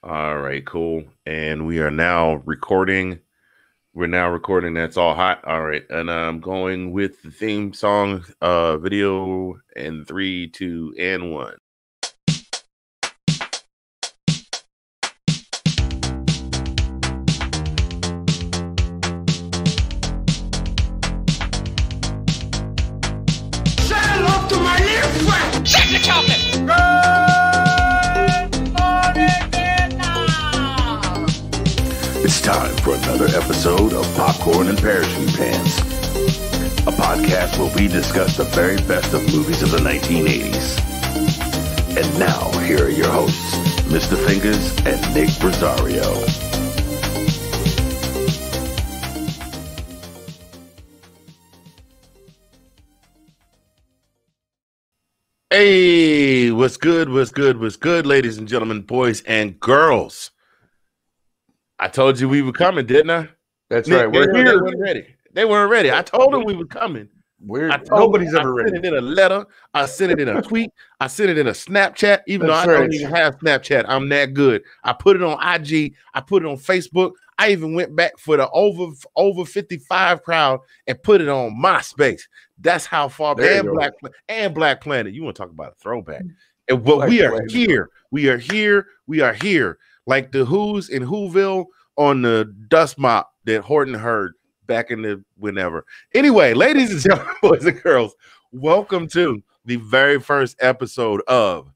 All right, cool. And we are now recording. We're now recording. That's all hot. All right. And I'm going with the theme song video in 3, 2, and 1. Say hello to my little friend. Shut the chocolate. It's time for another episode of Popcorn and Parachute Pants, a podcast where we discuss the very best of movies of the 1980s. And now, here are your hosts, Mr. Fingaz and Nick Rosario. Hey, what's good? What's good? What's good, ladies and gentlemen, boys and girls? I told you we were coming, didn't I? That's Nick, right. We're They here. weren't ready. They weren't ready. I told them we were coming. Nobody's ever I sent ready. it in a letter. I sent it in a tweet. I sent it in a Snapchat. Even That's though I right. don't even have Snapchat, I'm that good. I put it on IG. I put it on Facebook. I even went back for the over 55 crowd and put it on MySpace. That's how far. There you And go. Black Planet. You want to talk about a throwback? And what we are Planet. here. We are here. We are here. Like the Who's in Whoville on the dust mop that Horton heard back in the whenever. Anyway, ladies and gentlemen, boys and girls, welcome to the very first episode of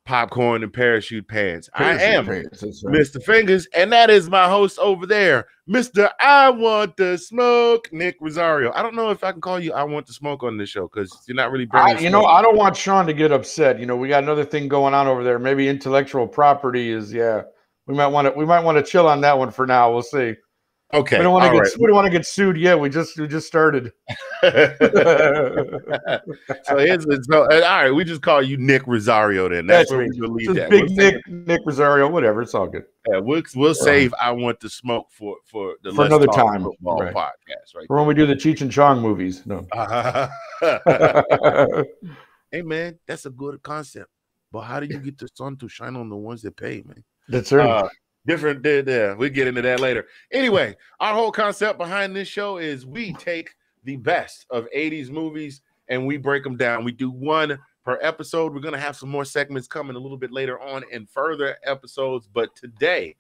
Popcorn and Parachute Pants. I am That's right. Mr. Fingaz, and that is my host over there, Mr. I Want to Smoke, Nick Rosario. I don't know if I can call you I Want to Smoke on this show because you're not really bringing I don't want Sean to get upset. We got another thing going on over there. Maybe intellectual property is, we might want to chill on that one for now. We'll see. Okay. We don't want to get sued yet. We just started. All right, we just call you Nick Rosario then. That's where we're gonna leave Just that. big Nick Rosario, whatever. It's all good. Yeah, we'll save I Want to Smoke for the For Let's another Talk time. Football Right. podcast, right? For when we do the Cheech and Chong movies. No. Hey man, that's a good concept. But how do you get the sun to shine on the ones that pay, man? That's right. Different there. We'll get into that later. Anyway, our whole concept behind this show is we take the best of 80s movies and we break them down. We do one per episode. We're going to have some more segments coming a little bit later on in further episodes. But today,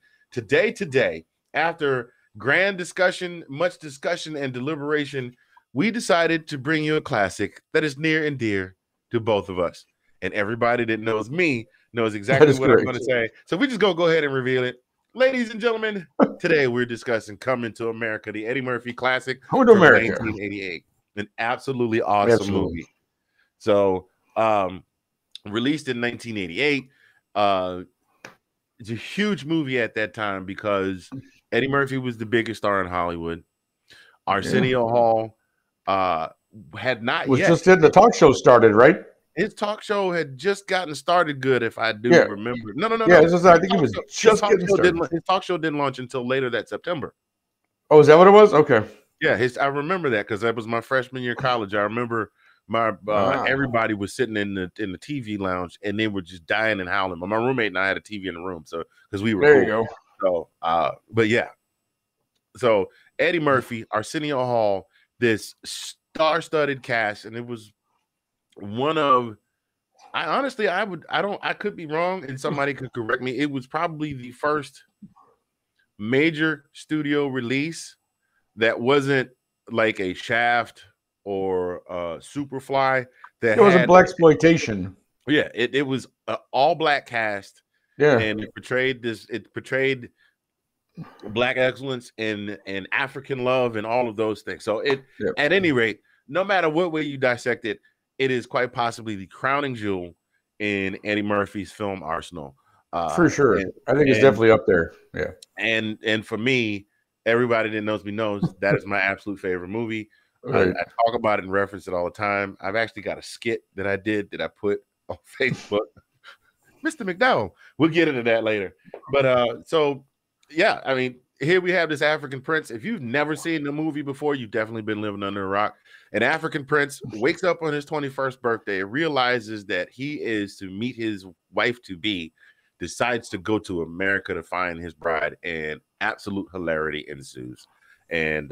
after grand discussion, much discussion and deliberation, we decided to bring you a classic that is near and dear to both of us. And everybody that knows me knows exactly what I'm going to say. So we're just going to go ahead and reveal it. Ladies and gentlemen, today we're discussing Coming to America, the Eddie Murphy classic Coming to from America. 1988. An absolutely awesome movie. So, released in 1988. It's a huge movie at that time because Eddie Murphy was the biggest star in Hollywood. Arsenio Hall had not was yet. Just the talk show started, right? His talk show had just gotten started good, if I do remember. No. Yeah, I think it was just getting started. His talk show didn't launch until later that September. Oh, is that what it was? Okay. Yeah, I remember that because that was my freshman year of college. I remember my everybody was sitting in the TV lounge and they were just dying and howling. But my roommate and I had a TV in the room, so because we were there. Cool. You go. So, but yeah. So Eddie Murphy, Arsenio Hall, this star-studded cast, and it was one of. I could be wrong, and somebody could correct me. It was probably the first major studio release that wasn't like a Shaft or Superfly. That it was a blaxploitation. Yeah, it was an all black cast. Yeah, and it portrayed black excellence and African love and all of those things. So at any rate, no matter what way you dissect it, it is quite possibly the crowning jewel in Eddie Murphy's film arsenal. For sure. I think it's definitely up there. Yeah. And for me, everybody that knows me knows that is my absolute favorite movie. Right. I talk about it and reference it all the time. I've actually got a skit that I did that I put on Facebook. Mr. McDowell. We'll get into that later. But so yeah, I mean, here we have this African prince. If you've never seen the movie before, you've definitely been living under a rock. An African prince wakes up on his 21st birthday, realizes that he is to meet his wife to be, decides to go to America to find his bride, and absolute hilarity ensues. And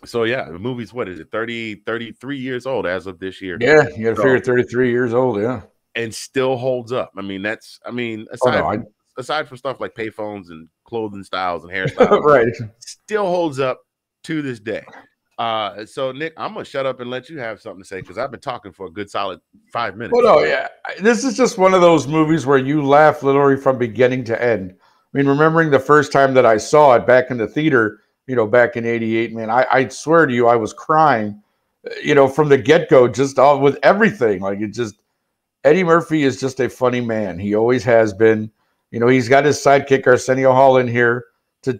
so yeah, the movie's, what is it, 33 years old as of this year. Yeah, you got to figure 33 years old, yeah. And still holds up. I mean, aside from stuff like payphones and clothing styles and hairstyles, right, still holds up to this day. So Nick, I'm gonna shut up and let you have something to say, because I've been talking for a good solid 5 minutes. Well, no, yeah, this is just one of those movies where you laugh literally from beginning to end. I mean, remembering the first time that I saw it back in the theater, back in '88, man, I swear to you, I was crying, from the get-go, just all with everything. Like, Eddie Murphy is just a funny man. He always has been. He's got his sidekick Arsenio Hall in here to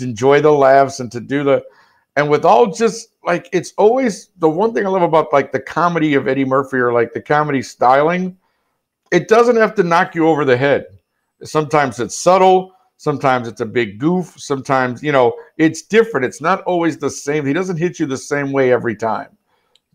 enjoy the laughs and to do and with all just like, it's always the one thing I love about like the comedy of Eddie Murphy, or like the comedy styling. It doesn't have to knock you over the head. Sometimes it's subtle. Sometimes it's a big goof. Sometimes, it's different. It's not always the same. He doesn't hit you the same way every time.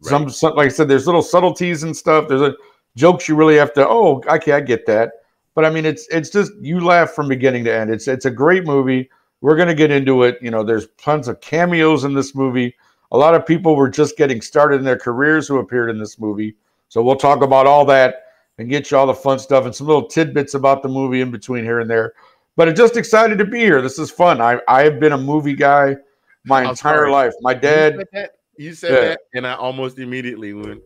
Right. Some like I said, there's little subtleties and stuff. There's jokes you really have to, okay, I get that. But I mean, it's just, you laugh from beginning to end. It's a great movie. We're going to get into it. There's tons of cameos in this movie. A lot of people were just getting started in their careers who appeared in this movie. So we'll talk about all that and get you all the fun stuff and some little tidbits about the movie in between here and there. But I'm just excited to be here. This is fun. I have been a movie guy my entire life. My dad. You said that, and I almost immediately went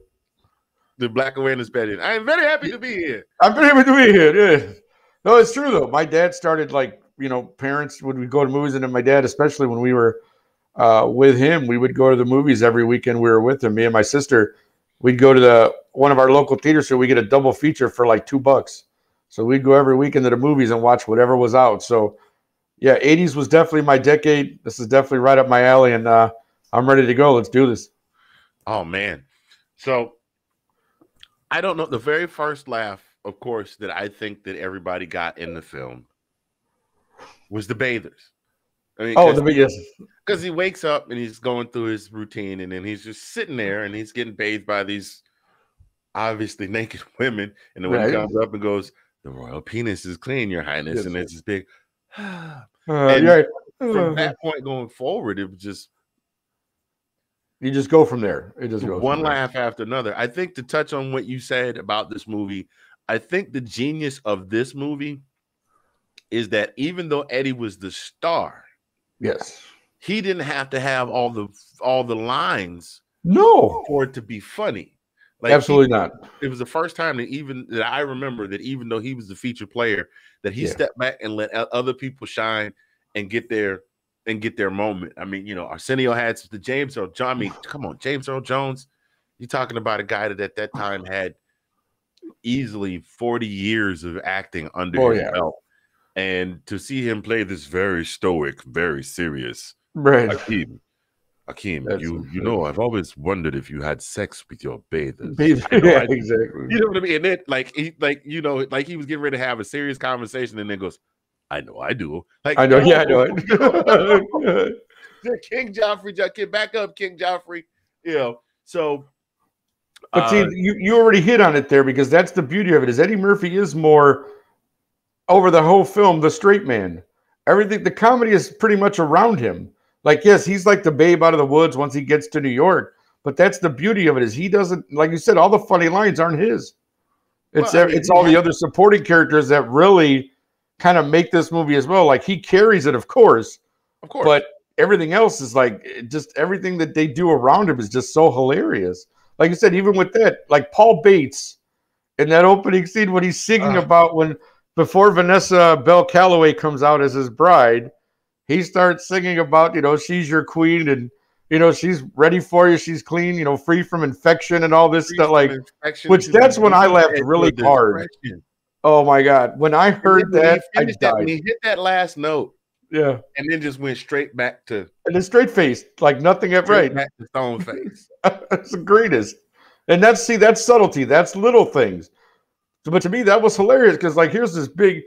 the Black Awareness Badge. I am very happy to be here. I'm very happy to be here. Yeah. No, it's true though. My dad started like, parents would we go to movies, and then my dad, especially when we were with him, we would go to the movies every weekend. We were with him. Me and my sister, we'd go to one of our local theaters, so we get a double feature for like $2. So we'd go every weekend to the movies and watch whatever was out. So yeah, 80s was definitely my decade. This is definitely right up my alley, and I'm ready to go. Let's do this. Oh man. So I don't know. The very first laugh, of course, that I think that everybody got in the film was the bathers. I mean, because he wakes up and he's going through his routine, and then he's just sitting there and he's getting bathed by these obviously naked women. And then when he comes up and goes, "The royal penis is clean, Your Highness," and it's this big. And from that point going forward, it was just. You just go from there. It just goes one laugh after another. I think, to touch on what you said about this movie, I think the genius of this movie is that even though Eddie was the star, yes, he didn't have to have all the lines, for it to be funny. Like, absolutely not. It was the first time that I remember that even though he was the feature player, that he stepped back and let other people shine and get their moment. I mean, Arsenio had the James Earl Jones. I mean, come on, James Earl Jones. You're talking about a guy that at that time had easily 40 years of acting under his belt. And to see him play this very stoic, very serious, Hakeem, you know, I've always wondered if you had sex with your bathers. Yeah, exactly. You know what I mean? And then, like he was getting ready to have a serious conversation, and then goes, "I know I do." Like, I know, I know it. King Joffrey, back up, King Joffrey. So. But see, you already hit on it there, because that's the beauty of it. Is Eddie Murphy is more over the whole film, the straight man. Everything, the comedy is pretty much around him. Like, yes, he's like the babe out of the woods once he gets to New York. But that's the beauty of it, is he doesn't, like you said, all the funny lines aren't his. It's all the other supporting characters that really kind of make this movie as well. Like, he carries it, of course. But everything else is like, just everything that they do around him is just so hilarious. Like you said, even with that, like Paul Bates in that opening scene when he's singing about before Vanessa Bell Calloway comes out as his bride, he starts singing about, she's your queen, and, she's ready for you. She's clean, free from infection and all this stuff. Like, which that's when I laughed really hard. Oh my God. When I heard that, I died. When he hit that last note. Yeah. And then just went straight back to. And then straight faced, like nothing at right. Back to stone face. That's the greatest. And that's subtlety. That's little things. But to me, that was hilarious, because like, here's this big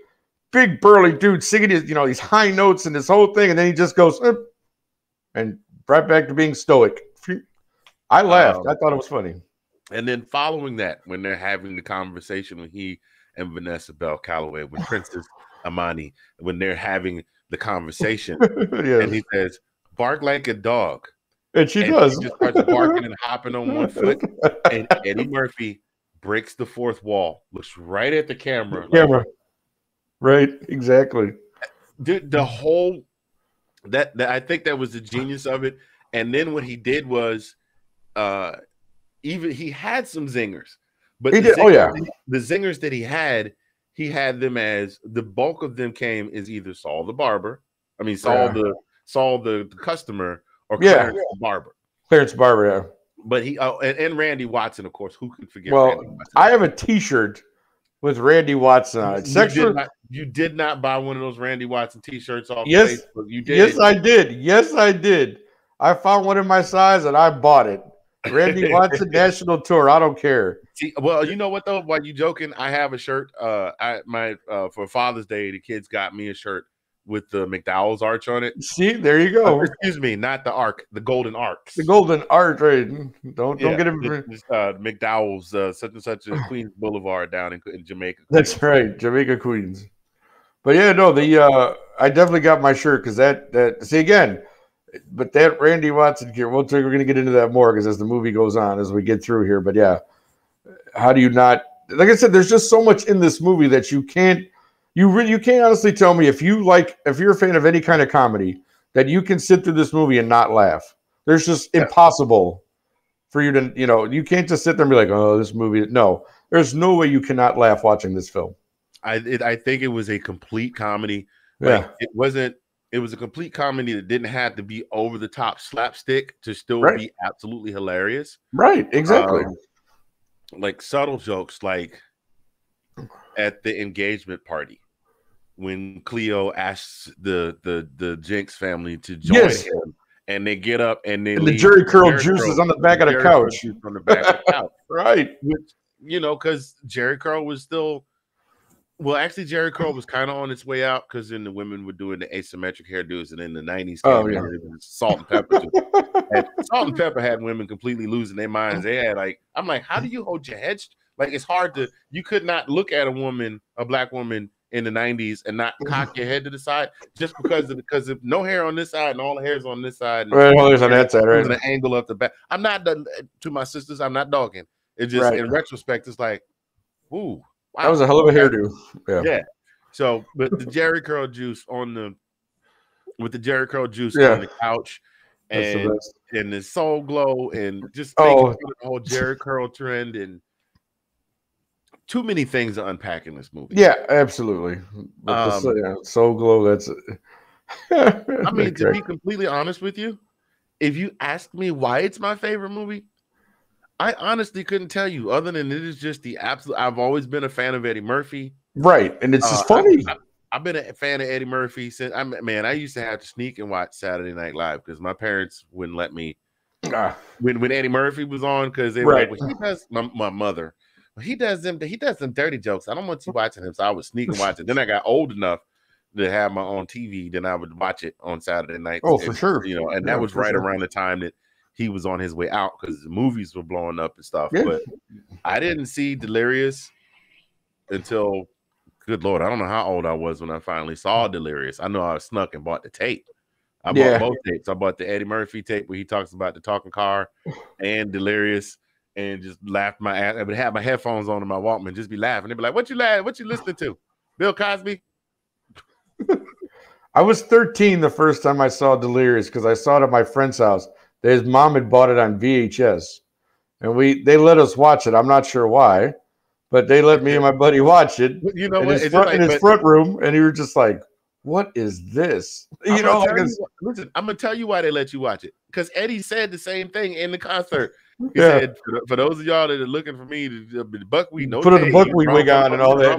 burly dude singing his, these high notes and this whole thing, and then he just goes and right back to being stoic. I laughed. I thought it was funny. And then following that, when they're having the conversation, when he and Vanessa Bell Calloway, when Princess Amani, when they're having the conversation, Yes. and he says, "Bark like a dog," And she and does. she just starts barking and hopping on one foot, and Eddie Murphy breaks the fourth wall, looks right at the camera, Right, exactly. The whole that I think that was the genius of it. And then what he did was, even he had some zingers, but He the did. The zingers that he had them as the bulk of them came as either Saul the barber, Saul the customer, or Clarence the barber. Clarence Barber, yeah. But he and Randy Watson, of course. Who could forget? Well, Randy Watson? I have a T-shirt with Randy Watson on it. You did not buy one of those Randy Watson T-shirts off Facebook. You did. Yes, I did. Yes, I did. I found one in my size and I bought it. Randy Watson National Tour. I don't care. See, well, you know what though? While you joking, I have a shirt. For Father's Day, the kids got me a shirt with the McDowell's arch on it. See, there you go. Excuse me, not the arc, the golden arcs. The golden arch, right? Don't get him. McDowell's such and such a Queens Boulevard down in Jamaica. That's right, Jamaica, Queens. But yeah, no, I definitely got my shirt because that see again. But that Randy Watson gear, we're going to get into that more because as the movie goes on, as we get through here. But yeah, how do you not? Like I said, there's just so much in this movie that you can't honestly tell me if you're a fan of any kind of comedy that you can sit through this movie and not laugh. There's just impossible for you to, you can't just sit there and be like, oh, this movie. No, there's no way you cannot laugh watching this film. I think it was a complete comedy. Yeah. It was a complete comedy that didn't have to be over the top slapstick to still be absolutely hilarious. Right, exactly. Like subtle jokes, like at the engagement party when Cleo asks the Jenks family to join him, and they get up and the Jerry curl juice is on the back of the couch. On the back of the couch, right? Which, because Jerry curl was still. Well, actually, Jerry curl was kind of on its way out because then the women were doing the asymmetric hairdos, and in the 90s, Salt and Pepper. Salt and Pepper had women completely losing their minds. They had I'm like, how do you hold your head? Like, it's hard to. You could not look at a black woman in the 90s and not cock your head to the side just because of no hair on this side and all the hairs on this side. And all there's on that side, right? The angle of the back. I'm not to my sisters. I'm not dogging. It just in retrospect, it's like, ooh. Wow. That was a hell of a hairdo. Yeah. So, but the Jerry curl juice on the couch, and the soul glow, and just the whole Jerry curl trend, and too many things to unpack in this movie. Yeah, absolutely. Soul glow. That's. To be completely honest with you, if you asked me why it's my favorite movie, I honestly couldn't tell you, other than it is just the absolute. I've always been a fan of Eddie Murphy, right? And it's just funny. I've been a fan of Eddie Murphy since I used to have to sneak and watch Saturday Night Live because my parents wouldn't let me. When Eddie Murphy was on, because they were like, well, he does my mother. He does them dirty jokes. I don't want you watching him, so I would sneak and watch it. Then I got old enough to have my own TV. Then I would watch it on Saturday night. For sure. And that was right around the time that he was on his way out because the movies were blowing up and stuff. Yeah. But I didn't see Delirious until, good Lord, I don't know how old I was when I finally saw Delirious. I know I snuck and bought the tape. I bought both tapes. I bought the Eddie Murphy tape where he talks about the talking car and Delirious, and just laughed my ass. I would have my headphones on in my Walkman, just be laughing. They'd be like, what you listening to? Bill Cosby? I was 13 the first time I saw Delirious because I saw it at my friend's house. His mom had bought it on VHS, and they let us watch it. I'm not sure why, but they let me and my buddy watch it. You know in what? His front room, and he was just like, "What is this?" Listen, I'm gonna tell you why they let you watch it because Eddie said the same thing in the concert. He said, "For those of y'all that are looking for me to be the buckwheat, no, put the buckwheat wig on and all that."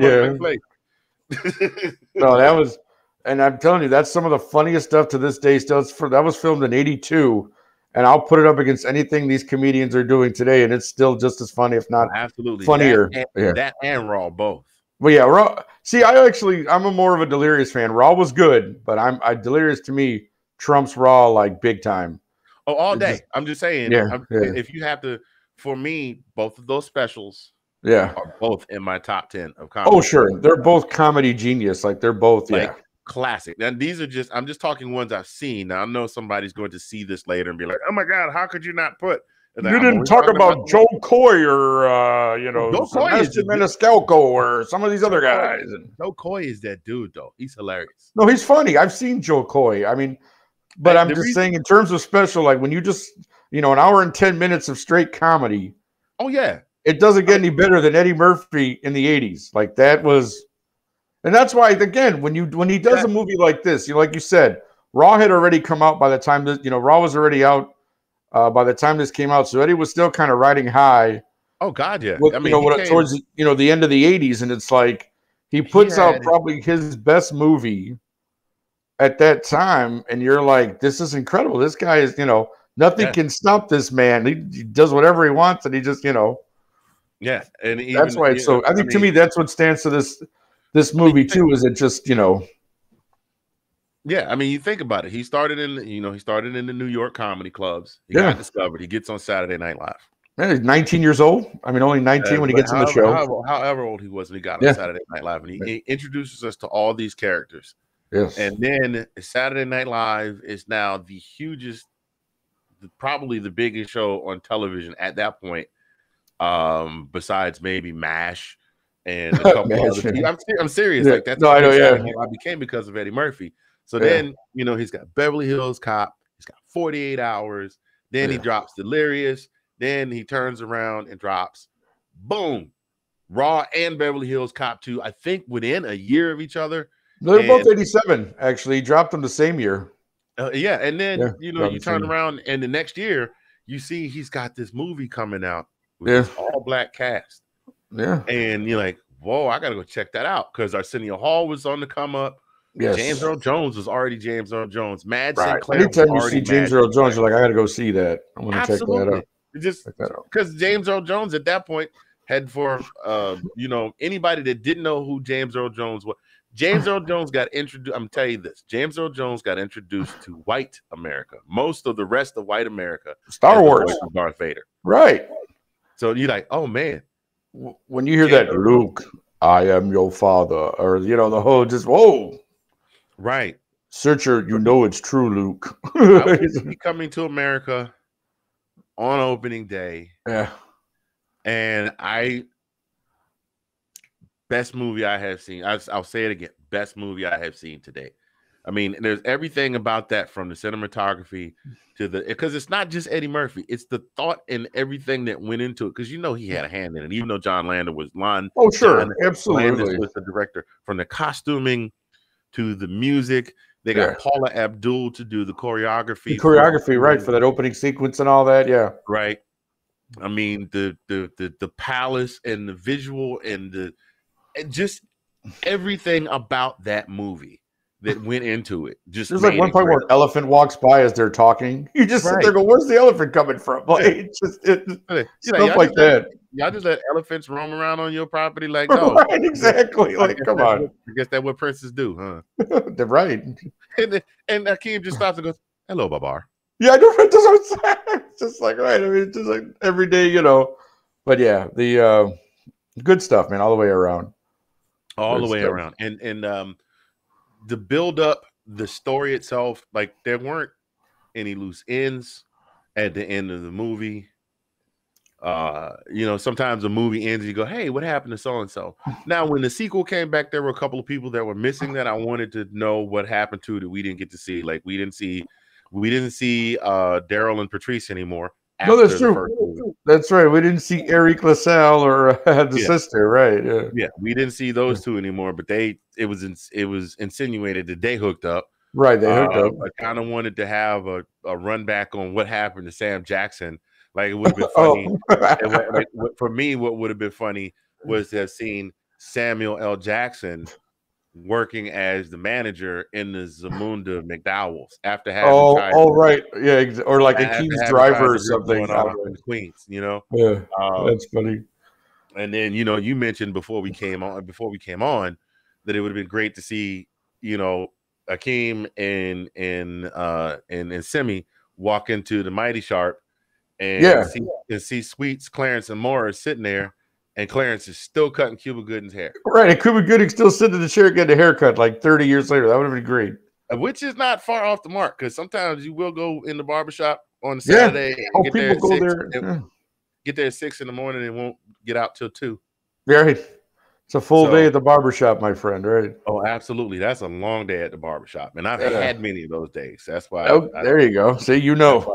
No, that was, and I'm telling you, that's some of the funniest stuff to this day. Still, that was filmed in '82. And I'll put it up against anything these comedians are doing today, and it's still just as funny, if not absolutely funnier. That and Raw both. Well, yeah, Raw. See, I'm a more of a Delirious fan. Raw was good, but Delirious to me trumps Raw like big time. Oh, all day. I'm just saying. If you have to, for me, both of those specials Yeah. are both in my top 10 of comedy. Oh, sure. They're both comedy genius. Like they're both, like classic. Now these are just, I'm just talking ones I've seen. Now I know somebody's going to see this later and be like, oh my God, how could you not put? You didn't talk about Joe Coy or Joe Coy is Maniscalco or some of these other guys. Joe Coy is that dude though. He's hilarious. No, he's funny. I've seen Joe Coy. I mean, but I'm just saying in terms of special, like when you just, an hour and 10 minutes of straight comedy. Oh yeah. It doesn't get any better than Eddie Murphy in the 80s. Like that was, and that's why, again, when he does a movie like this, like you said, Raw had already come out by the time this, Raw was already out by the time this came out. So Eddie was still kind of riding high. Oh God, yeah. With, towards the end of the 80s, and it's like he puts out probably his best movie at that time, and you're like, this is incredible. This guy is, nothing can stop this man. He does whatever he wants, and he just, Yeah, and even, that's why it's so. I think to me that's what stands to this movie too. Is it just Yeah, I mean, you think about it. He started in the New York comedy clubs. He got discovered. He gets on Saturday Night Live. Man, he's 19 years old. I mean, only 19 when he gets on the show. However old he was when he got on Saturday Night Live, and he introduces us to all these characters. Yes, and then Saturday Night Live is now the hugest, probably the biggest show on television at that point. Besides maybe MASH and a couple other people. I'm serious. Like that's I know. I became because of Eddie Murphy. So then he's got Beverly Hills Cop. He's got 48 Hours. Then he drops Delirious. Then he turns around and drops, boom, Raw and Beverly Hills Cop 2. I think within a year of each other. They're both 87. Actually, he dropped them the same year. And then you turn around and the next year you see he's got this movie coming out. With all black cast. Yeah. And you're like, whoa, I gotta go check that out. Because Arsenio Hall was on the come up. Yes. James Earl Jones was already James Earl Jones. Sinclair. Anytime you see James Earl Jones, you're like, I gotta go see that. I'm gonna check that out. Just because James Earl Jones at that point had for anybody that didn't know who James Earl Jones was. James Earl Jones got introduced. I'm telling you this. James Earl Jones got introduced to white America. Most of the rest of white America. Star Wars. Darth Vader. Right. So you're like, oh man. When you hear that, Luke, I am your father, or the whole just whoa. Right. Searcher, it's true, Luke. I was coming to America on opening day. Yeah. And best movie I have seen. I'll say it again. Best movie I have seen today. I mean, there's everything about that, from the cinematography to because it's not just Eddie Murphy. It's the thought and everything that went into it. Because he had a hand in it, even though John Landis was Oh, sure. Absolutely. Landis was the director. From the costuming to the music. They got Paula Abdul to do the choreography. Right, for that opening sequence and all that, Right. I mean, the palace and the visual and just everything about that movie that went into it. Just there's like one point where an elephant walks by as they're talking. You just sit there and go, where's the elephant coming from? Like stuff like that. Y'all just let elephants roam around on your property like no. Right, exactly. Like, come on. I guess that's what princes do, huh? They're right. And Akeem just stops and goes, hello, Babar. Yeah, I know. It's just like, right. I mean, it's just like every day, But yeah, the good stuff, man, all the way around. All the way around. And the build up, the story itself, like there weren't any loose ends at the end of the movie. Sometimes a movie ends, you go, hey, what happened to so and so? Now, when the sequel came back, there were a couple of people that were missing that I wanted to know what happened to that we didn't get to see. Like we didn't see Daryl and Patrice anymore. No, that's true. That's right. We didn't see Eric LaSalle or the sister, right? Yeah, we didn't see those two anymore. But it was insinuated that they hooked up. Right, they hooked up. I kind of wanted to have a run back on what happened to Sam Jackson. Like it would have been funny. For me, what would have been funny was to have seen Samuel L. Jackson working as the manager in the Zamunda McDowell's after having right, yeah, or like Akeem's driver or something in Queens, Yeah, that's funny. And then you mentioned before we came on that it would have been great to see Akeem and Simi walk into the Mighty Sharp and see Sweets, Clarence, and Morris sitting there. And Clarence is still cutting Cuba Gooding's hair. Right, and Cuba Gooding still sitting in the chair getting a haircut like 30 years later. That would have been great. Which is not far off the mark, because sometimes you will go in the barbershop on Saturday and get there at 6. Get there at 6 in the morning and won't get out till 2. Right. It's a full day at the barbershop, my friend, right? Oh, absolutely. That's a long day at the barbershop. And I've had many of those days. That's why. There you go. See, you know.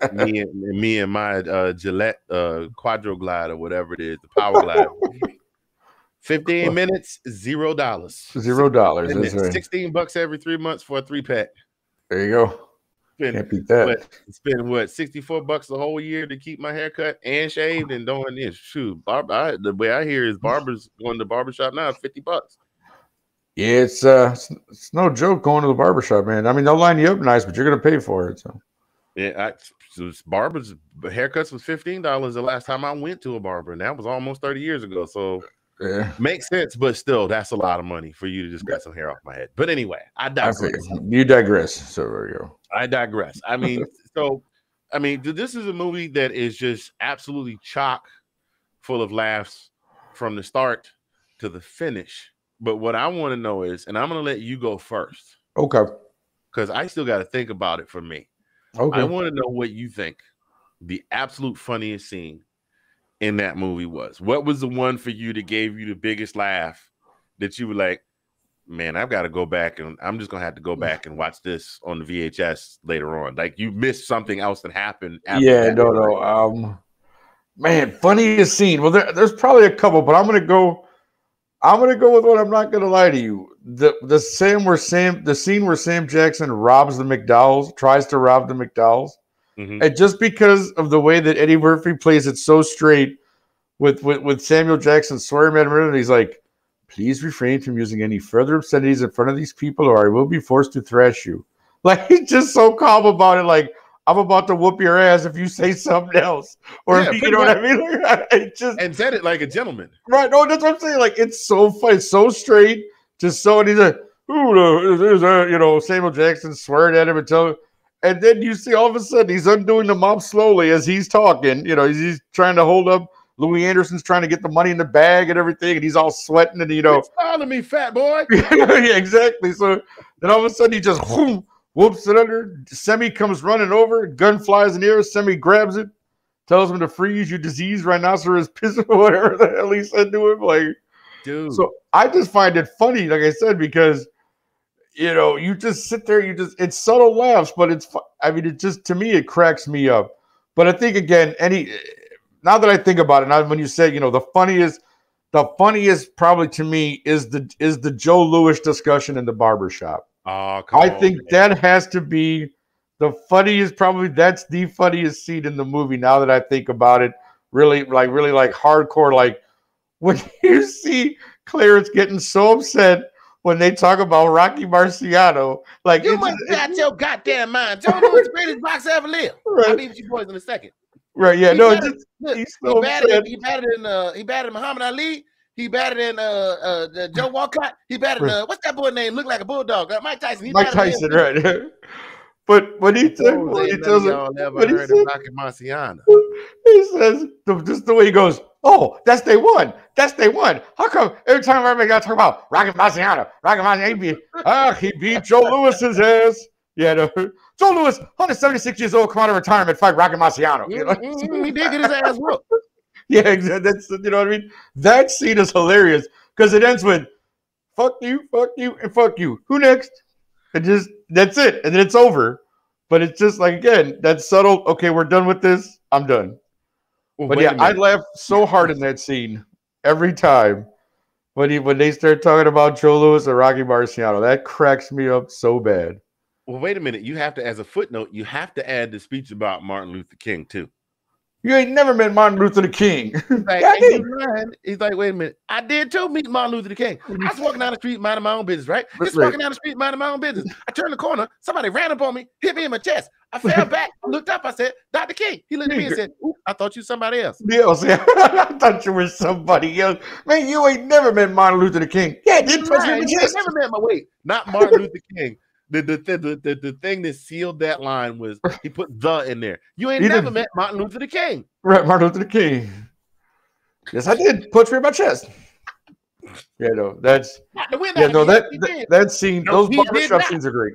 me and my Gillette Quadro Glide or whatever it is, the Power Glide. 15 minutes, $0. $0. That's right. $16 every 3 months for a 3-pack. There you go. Can't beat that. Spend what, $64 the whole year to keep my hair cut and shaved and doing this. Shoot, the way I hear is barbers going to the barbershop now is $50. Yeah, it's no joke going to the barbershop, man. I mean, they'll line you up nice, but you're gonna pay for it. So yeah, barbers haircuts was $15 the last time I went to a barber, and that was almost 30 years ago. So yeah, makes sense, but still, that's a lot of money for you to just cut some hair off my head. But anyway, I digress. You digress. So there you go. I digress. I mean, this is a movie that is just absolutely chock full of laughs from the start to the finish. But what I want to know is, and I'm going to let you go first. Okay. Because I still got to think about it for me. Okay. I want to know what you think the absolute funniest scene in that movie was. What was the one for you that gave you the biggest laugh that you were like, man, I've got to go back and I'm just going to have to go back and watch this on the VHS later on. Like you missed something else that happened. Yeah, no. Man, funniest scene. Well, there's probably a couple, but I'm going to go with one. I'm not going to lie to you. The scene where Sam Jackson robs the McDowells, tries to rob the McDowells. Mm-hmm. And just because of the way that Eddie Murphy plays it so straight with Samuel Jackson swearing at him, and he's like, please refrain from using any further obscenities in front of these people or I will be forced to thrash you. Like, he's just so calm about it. Like, I'm about to whoop your ass if you say something else. Or, yeah, you know what I mean? Like, and said it like a gentleman. Right. No, that's what I'm saying. Like, it's so funny, so straight. Just so, and he's like, there's Samuel Jackson swearing at him and then you see all of a sudden he's undoing the mop slowly as he's talking. You know, he's trying to hold up. Louis Anderson's trying to get the money in the bag and everything, and he's all sweating and It's following me, fat boy. Yeah, exactly. So then all of a sudden he just whoops it under. Semi comes running over, gun flies in the air. Semi grabs it, tells him to freeze, you diseased rhinoceros piss or whatever the hell he said to him. Like, dude. So I just find it funny, like I said, because you just sit there, it's subtle laughs, but it just, to me, it cracks me up. But I think again, now that I think about it, now when you say, the funniest probably to me is the Joe Louis discussion in the barbershop. Oh, I think that has to be the funniest, probably that's the funniest scene in the movie now that I think about it. Really like hardcore, like when you see Clarence getting so upset when they talk about Rocky Marciano, like you must got your goddamn mind. Joe Louis the greatest boxer ever lived. Right. I'll be with you boys in a second. Right? Yeah. He batted Muhammad Ali. He batted in Joe Walcott. He batted what's that boy name? Look like a bulldog. Mike Tyson. Mike Tyson, right? But when he tells him, Rocky Marciano, he says just the way he goes. Oh, that's day one. That's day one. How come every time everybody got to talk about Rocky Marciano, he beat Joe Louis's ass. Yeah, Joe Louis, 176 years old, come out of retirement, fight Rocky Marciano. He did get his ass whooped. Yeah, exactly. That's what I mean. That scene is hilarious because it ends with fuck you, and fuck you. Who next? And that's it, and then it's over. But it's just like, again, that's subtle. Okay, we're done with this. I'm done. Well, but yeah, I laugh so hard in that scene every time when they start talking about Joe Louis and Rocky Marciano. That cracks me up so bad. Well, wait a minute. You have to, as a footnote, you have to add the speech about Martin Luther King too. You ain't never met Martin Luther King. He's like, wait a minute. I did too meet Martin Luther King. I was walking down the street minding my own business, right? Just walking down the street minding my own business. I turned the corner. Somebody ran up on me, hit me in my chest. I fell back. I looked up. I said, Dr. King. He looked at me and said, I thought you were somebody else. I thought you were somebody else. Man, you ain't never met Martin Luther King. Yeah, didn't touch me in the chest. Never met my weight. Not Martin Luther King. The thing that sealed that line was he put the in there. You ain't never met Martin Luther King. Right, Martin Luther King. Yes, I did. Punch me in my chest. Yeah, no, that's that scene. No, those barbershop scenes are great.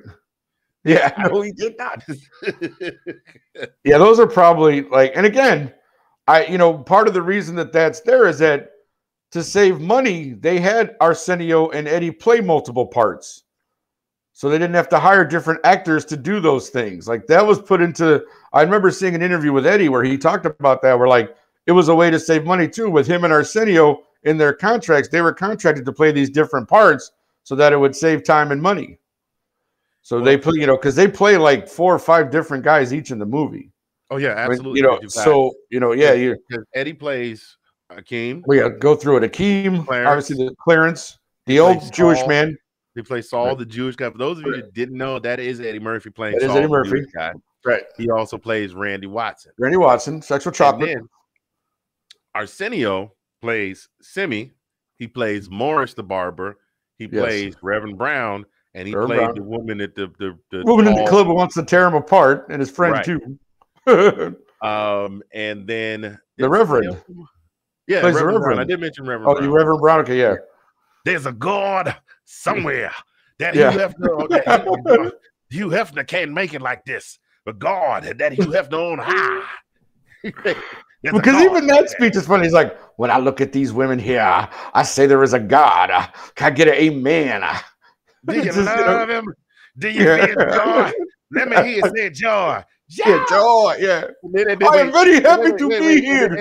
Yeah, no, he did not. Yeah, those are probably like, and again, part of the reason that that's there is that to save money, they had Arsenio and Eddie play multiple parts. So they didn't have to hire different actors to do those things. Like that was put into, I remember seeing an interview with Eddie where he talked about that, where like it was a way to save money too. With him and Arsenio in their contracts, they were contracted to play these different parts so that it would save time and money. So they play, because they play like 4 or 5 different guys each in the movie. Oh yeah, absolutely. Because Eddie plays Akeem. We go through it. Akeem, obviously the Clarence, the old Jewish man. They play Saul, the Jewish guy. For those of you that didn't know, that is Eddie Murphy playing Saul, Eddie Murphy. The guy. Right. He also plays Randy Watson. Sexual Chocolate. And then Arsenio plays Simi. He plays Morris the barber. He plays Reverend Brown, and he plays the woman at the woman in the club who wants to tear him apart, and his friend too. And then the Reverend. Yeah, plays Reverend the Brown. I did mention Reverend Brown. Oh, you Reverend Brown? Okay, yeah. There's a God somewhere that Hugh Hefner can't make it like this, but God that Hugh Hefner on high. Because even that speech is funny. He's like, when I look at these women here, I say there is a God. Can I get an amen? Do you love him? Do you feel joy? Let me hear you say joy. Yeah, joy. Yeah. I am very happy to be here.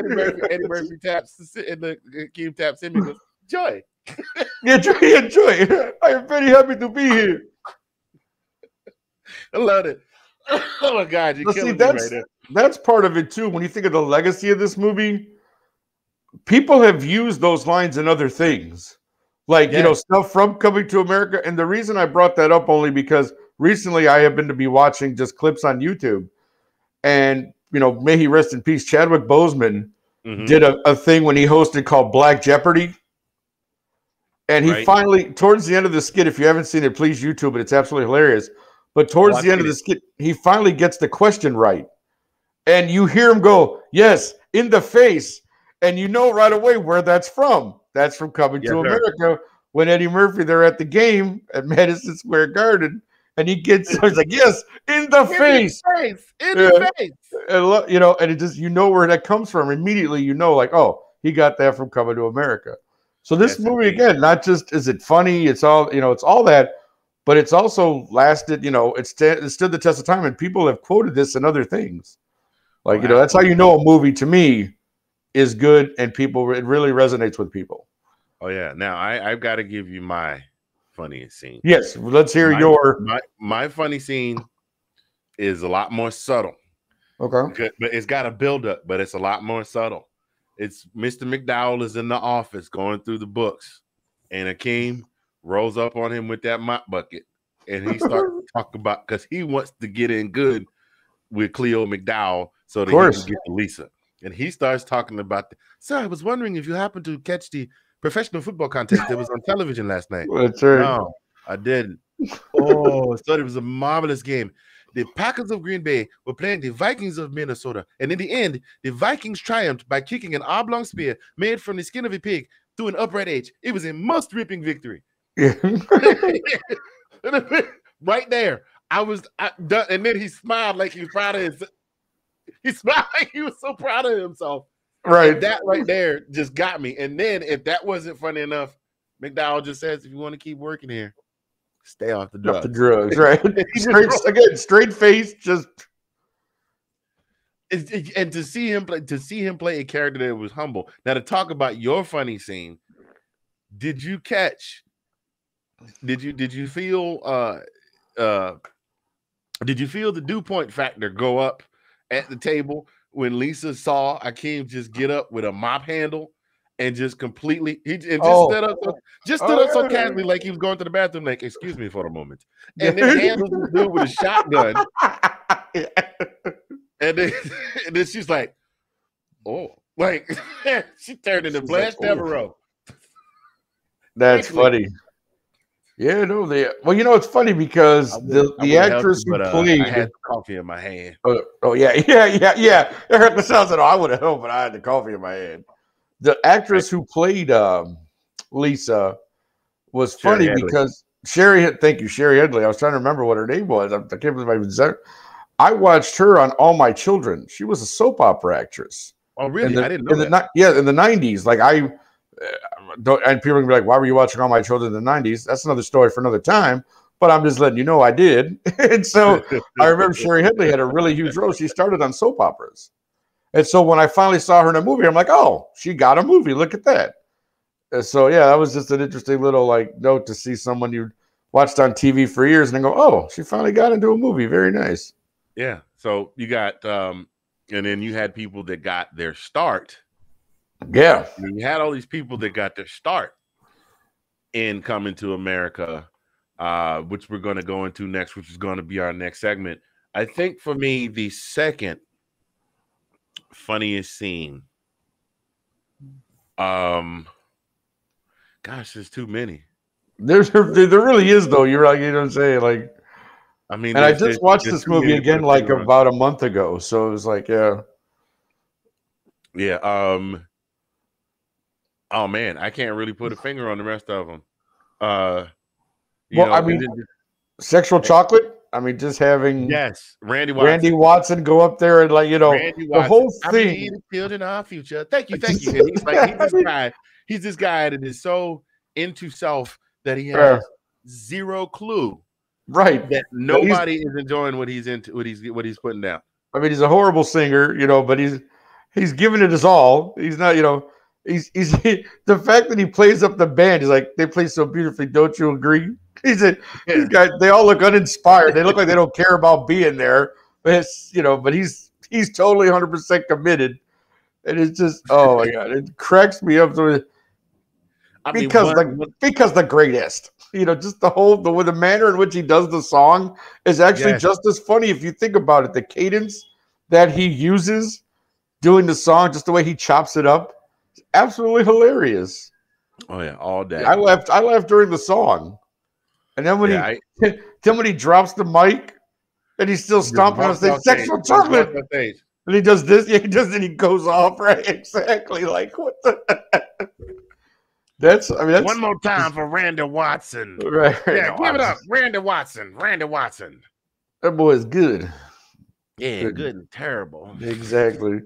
Eddie Murphy taps and the Akeem taps him and goes, joy. Yeah, joy. I am very happy to be here. I love it. Oh my God, you're killing me right there. That's part of it too. When you think of the legacy of this movie, people have used those lines in other things. Like, stuff from Coming to America. And the reason I brought that up only because recently I have been to be watching just clips on YouTube. And, may he rest in peace, Chadwick Boseman did a thing when he hosted called Black Jeopardy. And he finally, towards the end of the skit, if you haven't seen it, please YouTube it. It's absolutely hilarious. But towards the end of the skit, he finally gets the question right. And you hear him go, yes, in the face. And you know right away where that's from. That's from Coming to America. When Eddie Murphy, they're at the game at Madison Square Garden. And he's like, yes, in the face. In the face. And, and it just, where that comes from. Immediately, like, oh, he got that from Coming to America. So this movie, again, not just is it funny, it's all, it's all that. But it's also lasted, it stood the test of time. And people have quoted this in other things. Like, that's how a movie to me is good and it really resonates with people. Oh, yeah. Now, I've got to give you my funniest scene. Yes, let's hear my funny scene is a lot more subtle. Okay. But it's got a build-up, but it's a lot more subtle. It's Mr. McDowell is in the office going through the books, and Akeem rolls up on him with that mop bucket, and he starts talking about, because he wants to get in good with Cleo McDowell so that he can get to Lisa. And he starts talking about, sir, I was wondering if you happened to catch the professional football contest that was on television last night. That's right. No, I didn't. Oh, I thought it was a marvelous game. The Packers of Green Bay were playing the Vikings of Minnesota. And in the end, the Vikings triumphed by kicking an oblong spear made from the skin of a pig through an upright edge. It was a most ripping victory. Yeah. Right there. I was done. And then he smiled like he was proud of himself. He smiled like he was so proud of himself. Right. And that right there just got me. And then if that wasn't funny enough, McDowell just says, if you want to keep working here, stay off the drugs. Off the drugs, right? Straight face, just. And to see him play a character that was humble. Now to talk about your funny scene, did you feel the dew point factor go up at the table when Lisa saw Akeem just get up with a mop handle and just completely stood up so casually like he was going to the bathroom, like, excuse me for a moment, and then handles the dude with a shotgun. And then she's like, oh, like she turned into Blanche Devereaux. That's funny. Yeah, no, it's funny because the actress who played, I had coffee in my hand. Oh yeah. I heard the sounds of I would have helped, but I had the coffee in my hand. the actress who played Lisa was funny because thank you, Sherry Hidley. I was trying to remember what her name was. I can't believe I watched her on All My Children. She was a soap opera actress. Oh, really? I didn't know that. In the 90s. Like and people can be like, why were you watching All My Children in the 90s? That's another story for another time. But I'm just letting you know I did. And so I remember Sherry Hidley had a really huge role. She started on soap operas. And so when I finally saw her in a movie, I'm like, oh, she got a movie. Look at that. And so, yeah, that was just an interesting little note to see someone you watched on TV for years and then go, oh, she finally got into a movie. Very nice. Yeah. So you got, and then you had people that got their start. Yeah. You had all these people that got their start in Coming to America, which we're going to go into next, which is going to be our next segment. I think for me, the second funniest scene, gosh, there's too many. There really is, though. You're like, you know what I'm saying? Like, I mean, and I just watched this movie again like about a month ago, so it was like, yeah. Oh man, I can't really put a finger on the rest of them. Sexual Chocolate. I mean, just having Randy Watson go up there and the whole thing. The children are our future. Thank you. And he's like, he's this guy that is so into self that he has zero clue, right? That nobody is enjoying what he's into, what he's putting down. I mean, he's a horrible singer, but he's giving it his all. He's not, he's the fact that he plays up the band is like they play so beautifully. Don't you agree? These guys, they all look uninspired. They look like they don't care about being there. But it's, but he's totally 100% committed, and it's just, oh my god, it cracks me up. Because the greatest, just the manner in which he does the song is actually just as funny if you think about it. The cadence that he uses doing the song, just the way he chops it up, is absolutely hilarious. Oh yeah, all day. I laughed during the song, and then when when he drops the mic and he's still stomping on stage, Sexual Chocolate, and he does this, he does, and he goes off, right? Exactly, like what the. That's one more time for Randy Watson. Right. Yeah, give it up. Randy Watson. That boy is good. Yeah, good and terrible. Exactly.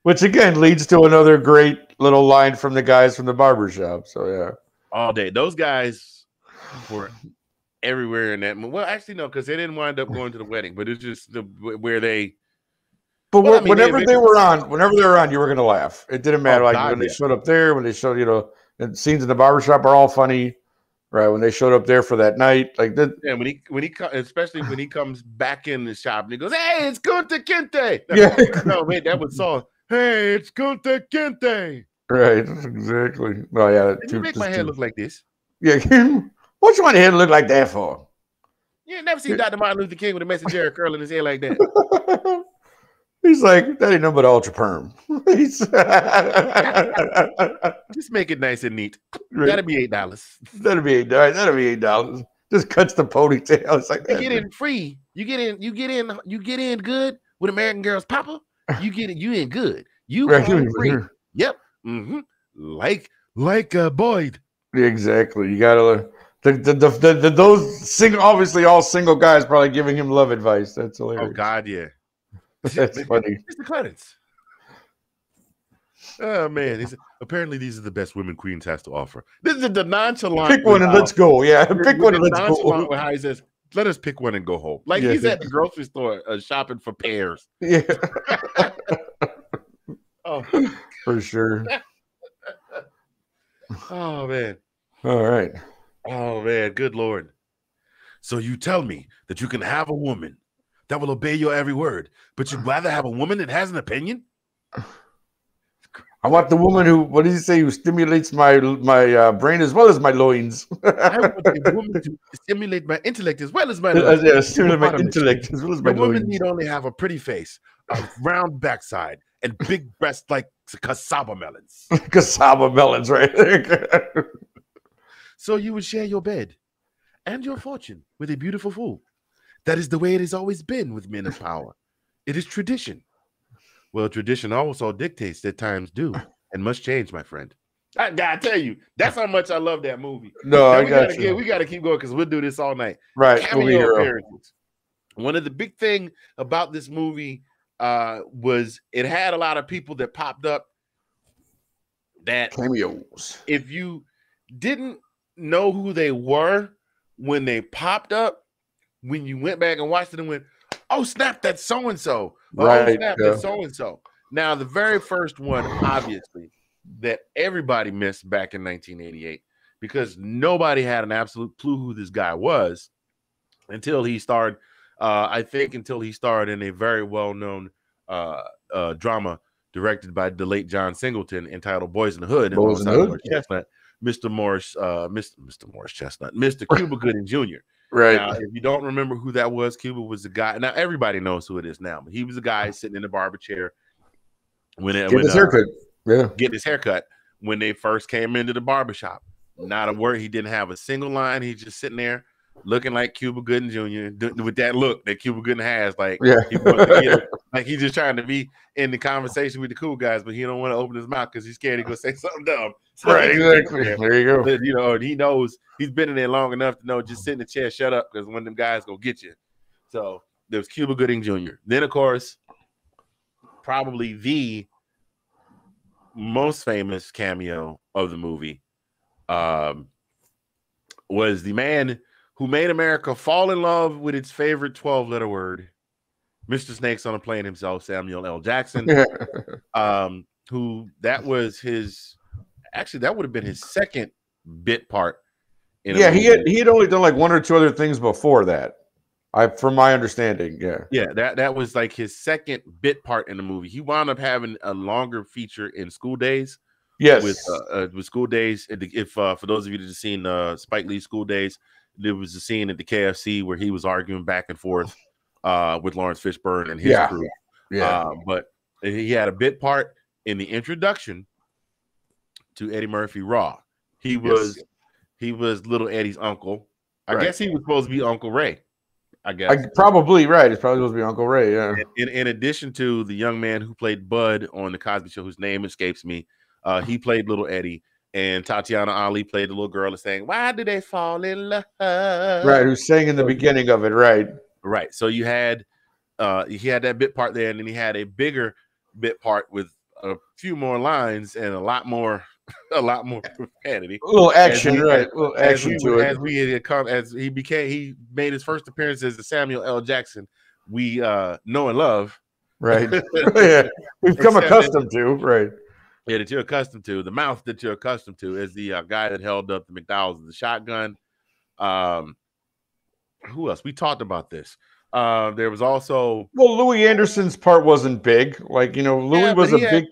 Which again leads to another great little line from the guys from the barbershop. So yeah. All day. Those guys were everywhere in that. Well, actually, no, because they didn't wind up going to the wedding, but it's just where they. But whenever they were on, you were gonna laugh. It didn't matter. When they showed up there, when they showed, and scenes in the barbershop are all funny, right? When they showed up there for that night, like that. Yeah, especially when he comes back in the shop and he goes, "Hey, it's Kunta Kinte." No, wait, that was Saul. Hey, it's Kunta Kinte. Right, exactly. Oh yeah, you make my hair look like this. Yeah, what you want your hair to look like that for? You ain't never seen Dr. Martin Luther King with a messenger curling his hair like that. He's like, that ain't nothing but ultra perm. Just make it nice and neat. That'll be $8. That'll be $8. Just cuts the ponytail. It's like you get in free. You get in good with American Girl's Papa. You in good. You free. Yep. Mm-hmm. Like Boyd. Exactly. You gotta those obviously all single guys probably giving him love advice. That's hilarious. Oh God, yeah. That's funny. Mr. Clarence. Oh man, apparently these are the best women Queens has to offer. This is the nonchalant. Pick one and let's go. Yeah, pick one and let's go. With how he says, "Let us pick one and go home." Like he's at the grocery store shopping for pears. Yeah. Oh, for sure. Oh man. All right. Oh man, good Lord. So you tell me that you can have a woman that will obey your every word, but you'd rather have a woman that has an opinion? I want the woman who, what did he say, who stimulates my brain as well as my loins. I want a woman to stimulate my intellect as well as my loins. Yeah, stimulate my intellect as well as my loins. The woman need only have a pretty face, a round backside, and big breasts like cassava melons. Cassava melons, right? So you would share your bed and your fortune with a beautiful fool. That is the way it has always been with men of power. It is tradition. Well, tradition also dictates that times do and must change, my friend. I tell you, that's how much I love that movie. No, we gotta keep going because we'll do this all night. Right, Cameo appearances. One of the big thing about this movie was it had a lot of people that popped up that cameos. If you didn't know who they were when they popped up, when you went back and watched it and went, oh snap, that's so and so. Right, oh snap, that's so and so. Now the very first one, obviously, that everybody missed back in 1988 because nobody had an absolute clue who this guy was until he starred. Until he starred in a very well-known drama directed by the late John Singleton entitled Boys in the Hood. Boys in the Hood. Chestnut, Mr. Morris Chestnut, Mr. Cuba Gooding Jr. Right. Now, if you don't remember who that was, Cuba was the guy. Now everybody knows who it is now, but he was the guy sitting in the barber chair getting his haircut. Yeah, getting his haircut when they first came into the barbershop. Not a word. He didn't have a single line. He's just sitting there looking like Cuba Gooding Jr. with that look that Cuba Gooding has. Like, like he's just trying to be in the conversation with the cool guys, but he don't want to open his mouth because he's scared he's gonna say something dumb. So right, exactly. There you go. But, he knows he's been in there long enough to know just sit in the chair, shut up, because one of them guys gonna get you. So there was Cuba Gooding Jr. Then, of course, probably the most famous cameo of the movie was the man who made America fall in love with its favorite 12-letter word, Mr. Snakes on a Plane himself, Samuel L. Jackson, who that was his, actually, that would have been his second bit part. He had only done like one or two other things before that. From my understanding, that was like his second bit part in the movie. He wound up having a longer feature in School Days. Yes, with School Days. If for those of you that have seen Spike Lee's School Days, there was a scene at the KFC where he was arguing back and forth with Lawrence Fishburne and his crew. But he had a bit part in the introduction to Eddie Murphy Raw. He was little Eddie's uncle. I guess he was supposed to be Uncle Ray. I guess probably right. It's probably supposed to be Uncle Ray. Yeah. In addition to the young man who played Bud on the Cosby Show, whose name escapes me, he played little Eddie, and Tatiana Ali played the little girl that's saying, "Why do they fall in love?" Right, who sang in the beginning of it. Right. Right. So he had that bit part there, and then he had a bigger bit part with a few more lines and a lot more profanity. A little action, right? A little action to it. As he made his first appearance as the Samuel L. Jackson we know and love. Right. Yeah. We've come accustomed to, right. Yeah, that you're accustomed to, the mouth that you're accustomed to, is the guy that held up the McDowell's with the shotgun. Who else? We talked about this. There was also Louis Anderson's part wasn't big. Like, Louis was big.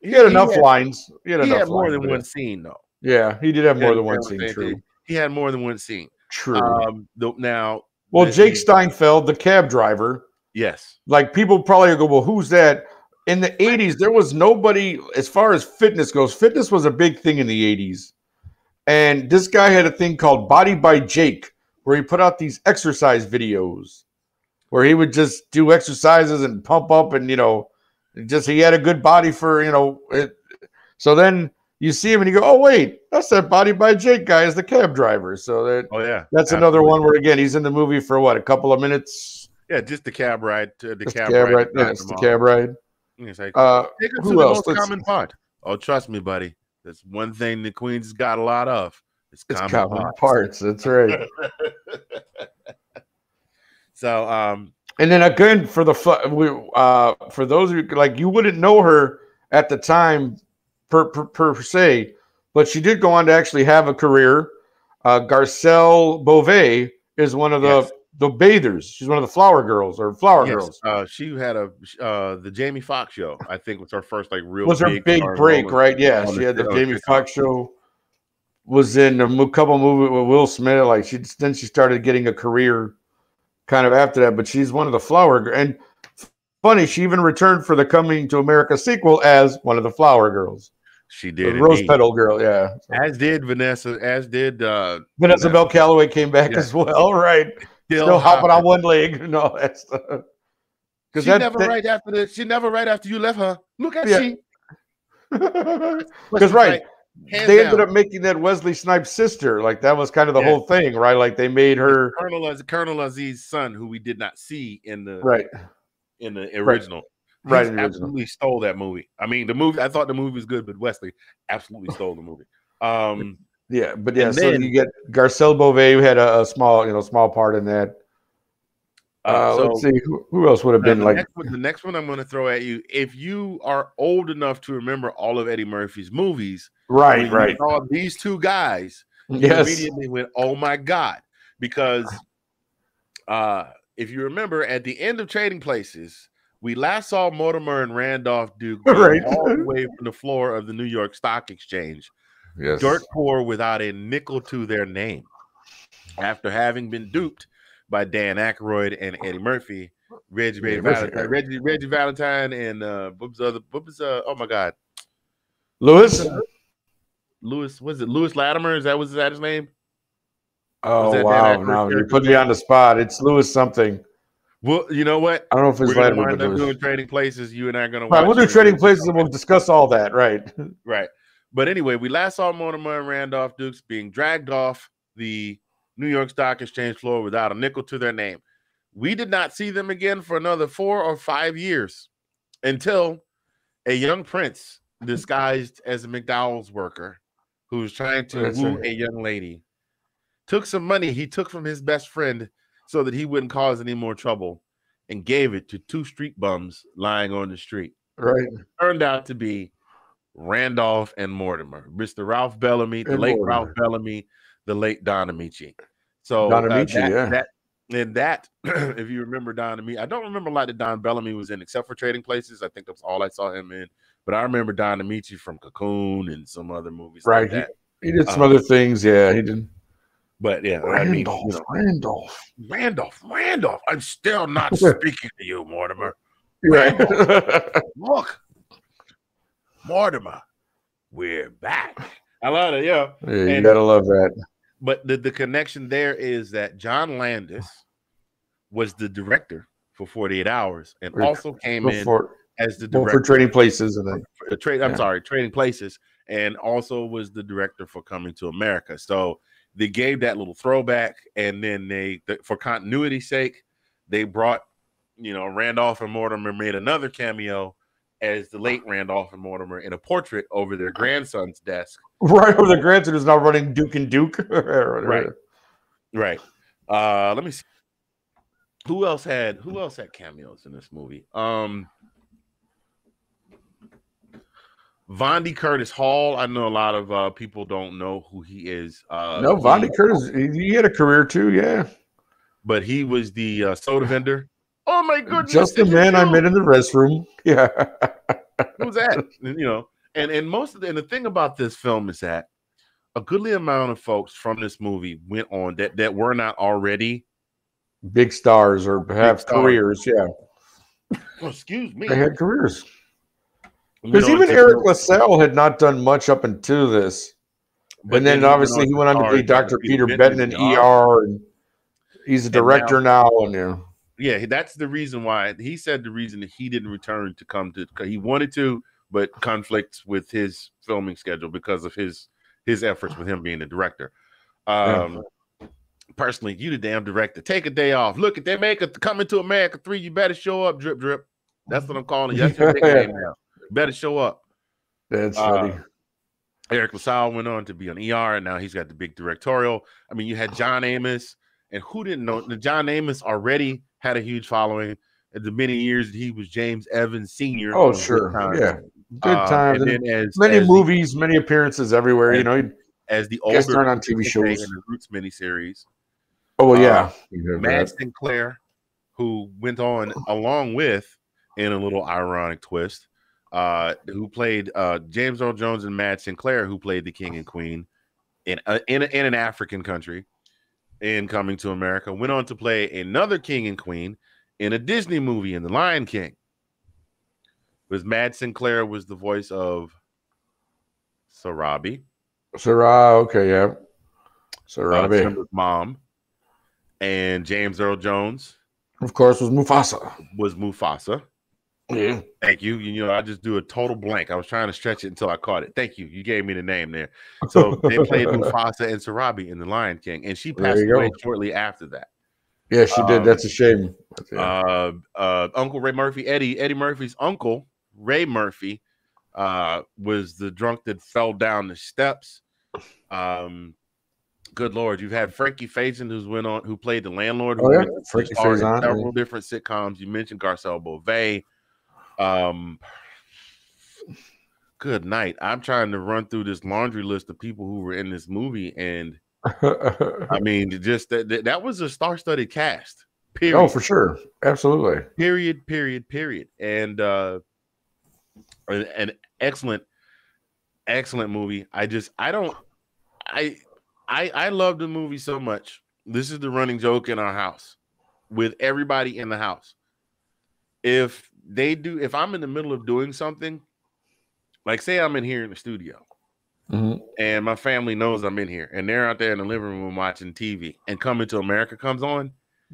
He had enough lines. He had more than one scene, though. Yeah, he did have more than one scene. True. He had more than one scene. True. Now, Jake Steinfeld, the cab driver. Yes. Like, people probably go, well, who's that? In the 80s, there was nobody, as far as fitness goes. Fitness was a big thing in the 80s. And this guy had a thing called Body by Jake, where he put out these exercise videos where he would just do exercises and pump up and, he had a good body for, it. So then you see him and you go, oh, wait, that's that Body by Jake guy is the cab driver. So that's another one where, again, he's in the movie for what, a couple of minutes? Yeah, just the cab ride. The cab ride. Yeah, it's the cab ride. It's like, take it to the most common part. Oh, trust me, buddy. That's one thing the Queens has got a lot of. It's common parts. That's right. So, and then again, for those of you, like, you wouldn't know her at the time per se, but she did go on to actually have a career. Garcelle Beauvais is one of the bathers. She's one of the flower girls. She had the Jamie Foxx show, I think, was her first real. Was her big break, right? Yeah, she had the Jamie Foxx show. Was in a couple movies with Will Smith. Like, she started getting a career kind of after that. But she's one of the flower girls. And funny, she even returned for the Coming to America sequel as one of the flower girls. She did. The Rose Petal girl, yeah. As did Vanessa. Vanessa Bell Calloway came back as well, right? Still hopping on one leg. No, that's because she never right after you left her. Look at she. Because right, they ended up making that Wesley Snipes' sister. Like that was kind of the whole thing, right? Like they made her Colonel Aziz's son, who we did not see in the original. Right, He absolutely stole that movie. I mean, the movie. I thought the movie was good, but Wesley absolutely stole the movie. So you get Garcelle Beauvais, who had a small part in that. Let's see who else would have been like the next one I'm going to throw at you. If you are old enough to remember all of Eddie Murphy's movies, right, you saw these two guys, you immediately went, "Oh my God!" Because if you remember, at the end of Trading Places, we last saw Mortimer and Randolph Duke all the way from the floor of the New York Stock Exchange, dirt poor without a nickel to their name, after having been duped by Dan Aykroyd and Eddie Murphy, Reggie Valentine, and what was oh my God, Louis, was it Louis Latimer? Is that his name? Oh wow! Now you put me on the spot. It's Louis something. Well, you know what? I don't know if it's Latimer, but doing Trading Places. You and I are going to watch. We'll do Trading Places and we'll discuss all that. Right. But anyway, we last saw Mortimer and Randolph Dukes being dragged off the New York Stock Exchange floor without a nickel to their name. We did not see them again for another 4 or 5 years until a young prince disguised as a McDowell's worker who was trying to woo a young lady took some money he took from his best friend so that he wouldn't cause any more trouble and gave it to 2 street bums lying on the street. Right. Turned out to be Randolph and Mortimer, Mr. Ralph Bellamy, the late Ralph Bellamy, the late Don Amici. So Don Amici, if you remember Don Amici, I don't remember a lot that Don Bellamy was in, except for Trading Places. I think that's all I saw him in. But I remember Don Amici from Cocoon and some other movies. Right. Like that. He did some other things. Yeah, he did. But yeah, Randolph. I'm still not speaking to you, Mortimer. Right. Look, Mortimer, we're back. I love it. Yeah, you gotta love that. But the connection there is that John Landis was the director for 48 Hours and also came in as the director for Trading Places and then Trading Places, and also was the director for Coming to America. So they gave that little throwback, and then for continuity's sake, they brought, Randolph and Mortimer made another cameo as the late Randolph and Mortimer in a portrait over their grandson's desk. Right, over the grandson who's now running Duke and Duke. Right. Let me see. Who else had cameos in this movie? Vondi Curtis Hall. I know a lot of people don't know who he is. No, Vondi Curtis, he had a career too, yeah. But he was the soda vendor. Oh my goodness! Just the man I met in the restroom. Yeah. Who's that? And the thing about this film is that a goodly amount of folks from this movie went on that were not already big stars or perhaps careers. Yeah. Oh, excuse me. They had careers. Because even Eric LaSalle had not done much up until this. And then obviously he went on to be Dr. Peter Benton in ER, and he's a director now. And yeah, that's the reason why he said the reason that he didn't return to he wanted to, but conflicts with his filming schedule because of his efforts with him being the director. Personally, you the damn director. Take a day off. Look at they make it Coming to America 3. You better show up, drip drip. That's what I'm calling it. That's your nickname now. Better show up. That's funny. Eric LaSalle went on to be on ER, and now he's got the big directorial. I mean, you had John Amos, and who didn't know? John Amos already had a huge following. In the many years he was James Evans Sr. Oh, sure. Yeah. Good times. Many movies, many appearances everywhere. As the older on TV shows in the Roots miniseries. Oh, well, yeah. Matt Sinclair, who went on along with, in a little ironic twist, who played James Earl Jones and Matt Sinclair, who played the king and queen in an African country in Coming to America, went on to play another king and queen in a Disney movie in The Lion King. Because Matt Sinclair was the voice of Sarabi. Okay, yeah. Sarabi. Simba's mom. And James Earl Jones, of course, was Mufasa. Yeah. Thank you. You know, I just do a total blank. I was trying to stretch it until I caught it. Thank you. You gave me the name there. So they played Mufasa and Sarabi in The Lion King, and she passed away shortly after that. Yeah, she did. That's a shame. Uncle Ray Murphy, Eddie Murphy's uncle, Ray Murphy, was the drunk that fell down the steps. Good Lord, you've had Frankie Faison, who played the landlord, who starred in several different sitcoms. You mentioned Garcelle Beauvais. Good night. I'm trying to run through this laundry list of people who were in this movie, and I mean, just that was a star-studded cast. Period. Oh, for sure, absolutely. Period. And an excellent movie. I love the movie so much. This is the running joke in our house with everybody in the house. If I'm in the middle of doing something, like say I'm in here in the studio, and my family knows I'm in here, and they're out there in the living room watching TV, and Coming to America comes on,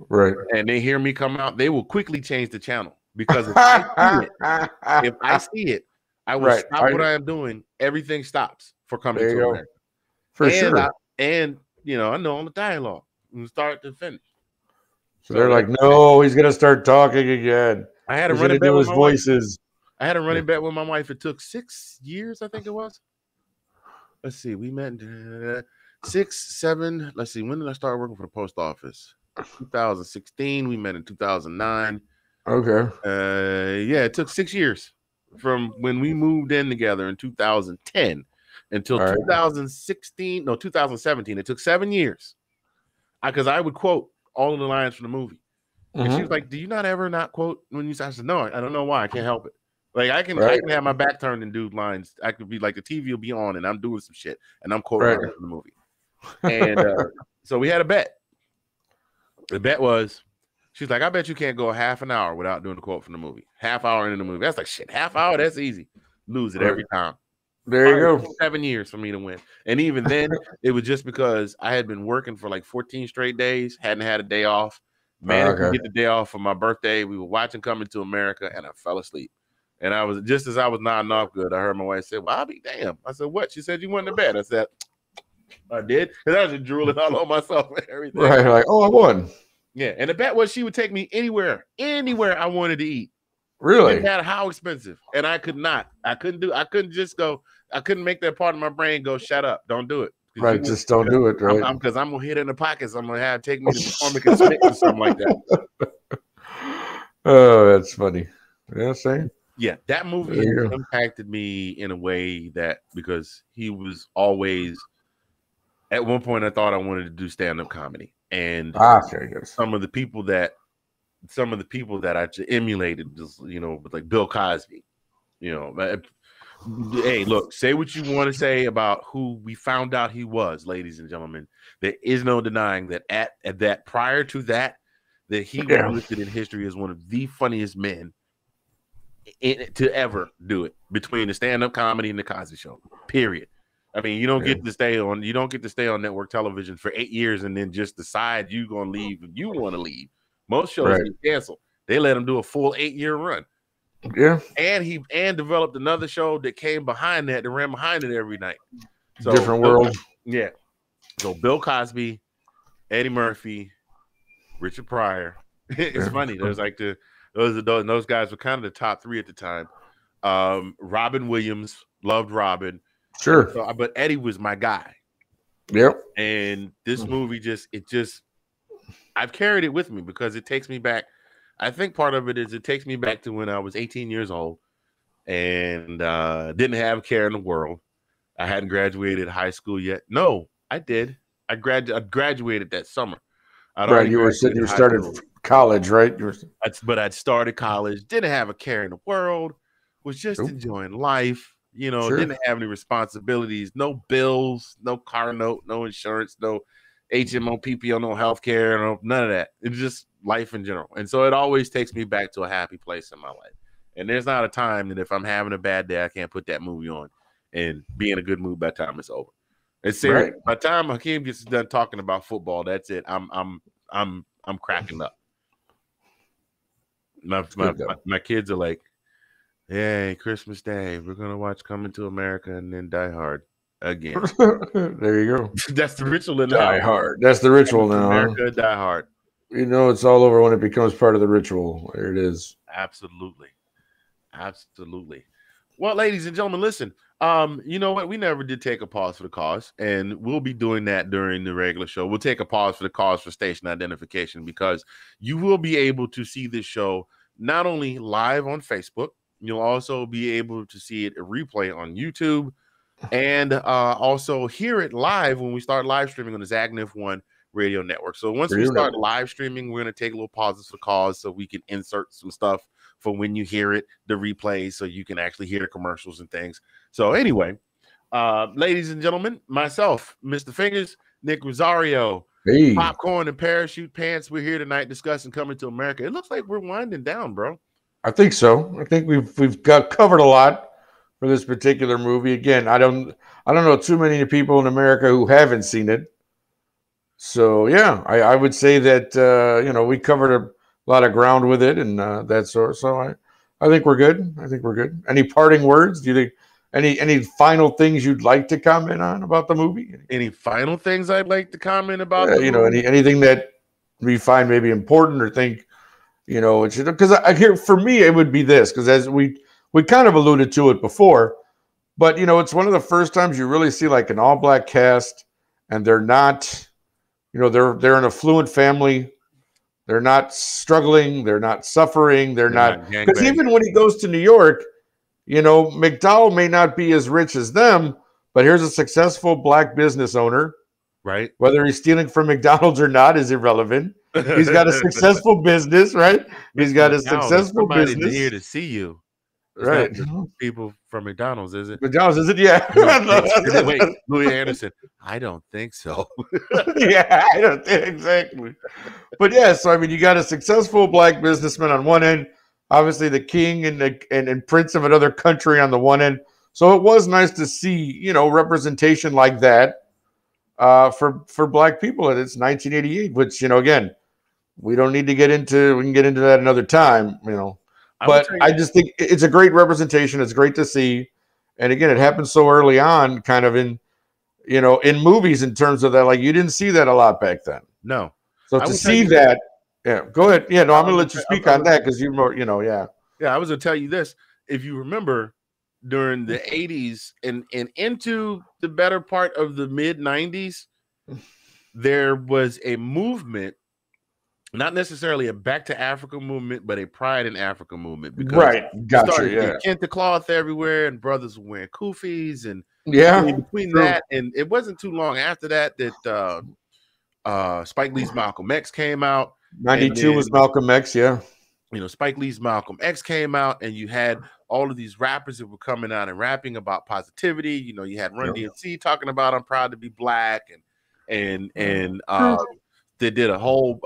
right? And they hear me come out, they will quickly change the channel, because if I see it, I will stop what I am doing. Everything stops for Coming to America. For sure. And you know, I know all the dialogue from start to finish. So they're like, no, he's gonna start talking again. I had a running bet with his voices. I had a running bet with my wife. It took 6 years, I think it was. Let's see, we met 6, 7. Let's see, when did I start working for the post office? 2016. We met in 2009. Okay. Yeah, it took 6 years from when we moved in together in 2010 until 2016. No, 2017. It took 7 years. Because I would quote all of the lines from the movie. And she was like, "Do you not ever not quote when you?" I said, "No, I don't know why. I can't help it. Like I can have my back turned and do lines. I could be like the TV will be on and I'm doing some shit and I'm quoting from the movie." And so we had a bet. The bet was, she's like, "I bet you can't go half an hour without doing a quote from the movie. Half hour into the movie. That's like shit. Half hour. That's easy. Lose it every time." There you go. 7 years for me to win. And even then, it was just because I had been working for like 14 straight days, hadn't had a day off. Managed to get the day off for my birthday. We were watching Coming to America, and I fell asleep. And I was just as I was nodding off good, I heard my wife say, "Well, I'll be damned." I said, "What?" She said, "You went to bed." I said, "I did," because I was just drooling all on myself and everything. Right, like, oh, I won. Yeah, and the bet was she would take me anywhere I wanted to eat. Really? No matter how expensive, and I could not. I couldn't just go. I couldn't make that part of my brain go, "Shut up, don't do it." Right, just don't do it, right? Because I'm gonna hit it in the pockets. I'm gonna take me to McCormick and Smith or something like that. Oh, that's funny. Yeah, same. Yeah, that movie impacted me in a way that because he was always at one point I thought I wanted to do stand-up comedy, and some of the people that I emulated, just with like Bill Cosby, Hey, look, say what you want to say about who we found out he was, ladies and gentlemen. There is no denying that at that prior to that he was listed in history as one of the funniest men to ever do it between the stand-up comedy and the Cosby Show. Period. I mean, you don't get to stay on network television for 8 years and then just decide you're gonna leave when you want to leave. Most shows get canceled. They let him do a full 8-year run. Yeah, and developed another show that came behind that ran behind it every night. So different world. Yeah. So Bill Cosby, Eddie Murphy, Richard Pryor. It's funny. There's like those guys were kind of the top 3 at the time. Robin Williams, loved Robin. Sure. But Eddie was my guy. Yep. And this movie I've carried it with me because it takes me back. I think part of it is it takes me back to when I was 18 years old and didn't have a care in the world. I hadn't graduated high school yet. No, I did. I graduated that summer. You started college, right? But I'd started college, didn't have a care in the world, was just enjoying life. Didn't have any responsibilities, no bills, no car note, no insurance, no HMO, PPO, no healthcare, none of that. It's just life in general. And so it always takes me back to a happy place in my life. And there's not a time that if I'm having a bad day, I can't put that movie on and be in a good mood by the time it's over. It's serious. By the time Hakeem gets done talking about football, that's it. I'm cracking up. My kids are like, Yay, Christmas Day. We're going to watch Coming to America and then Die Hard again. There you go. That's the ritual in the Die house. Hard. That's the ritual Coming to now. America, Die Hard. You know, it's all over when it becomes part of the ritual. There it is. Absolutely. Absolutely. Well, ladies and gentlemen, listen. You know what? We never did take a pause for the cause, and we'll be doing that during the regular show. We'll take a pause for the cause for station identification because you will be able to see this show not only live on Facebook, you'll also be able to see it a replay on YouTube, and also hear it live when we start live streaming on the Zagnif One Radio Network. So once we start live streaming, we're going to take a little pauses for cause so we can insert some stuff for when you hear it, the replays, so you can actually hear the commercials and things. So anyway, ladies and gentlemen, myself, Mr. Fingaz, Nick Rosario, Hey. Popcorn and Parachute Pants, we're here tonight discussing Coming to America. It looks like we're winding down, bro. I think so. I think we've got covered a lot for this particular movie. Again, I don't know too many people in America who haven't seen it. So yeah, I would say that you know, we covered a lot of ground with it and that sort. So I think we're good. I think we're good. Any parting words? Do you think any final things you'd like to comment on about the movie? Any final things I'd like to comment about? You know, anything that we find maybe important or think, you know, it should, because I hear, for me it would be this, because as we kind of alluded to it before, but you know, it's one of the first times you really see like an all-black cast, and they're not, you know, they're an affluent family. They're not struggling. They're not suffering. They're not, because even when he goes to New York, you know, McDowell may not be as rich as them, but here's a successful black business owner. Right. Whether he's stealing from McDonald's or not is irrelevant. He's got a successful business, right? He's got a successful business. Here to see you. It's right. People from McDonald's, is it? McDonald's, is it? Yeah. Wait, Louis Anderson. I don't think so. Yeah, I don't think exactly. But yeah, so I mean, you got a successful black businessman on one end, obviously the king and prince of another country on the one end. So it was nice to see, you know, representation like that for black people. And it's 1988, which, you know, again, we don't need to get into. We can get into that another time, you know. But I just think it's a great representation. It's great to see. And again, it happened so early on, kind of in, you know, in movies in terms of that. Like, you didn't see that a lot back then. No. So to see that, yeah, go ahead. Yeah, no, I'm going to let you speak on that because you're more, you know, yeah. Yeah, I was going to tell you this. If you remember, during the 80s and into the better part of the mid-90s, there was a movement, not necessarily a Back to Africa movement, but a Pride in Africa movement. Because right, gotcha. Yeah, kente cloth everywhere, and brothers were wearing kufis, and between true. that, and it wasn't too long after that Spike Lee's Malcolm X came out. 92 was Malcolm X, yeah. You know, Spike Lee's Malcolm X came out, and you had all of these rappers that were coming out and rapping about positivity. You know, you had Run DMC talking about "I'm proud to be black," and they did a whole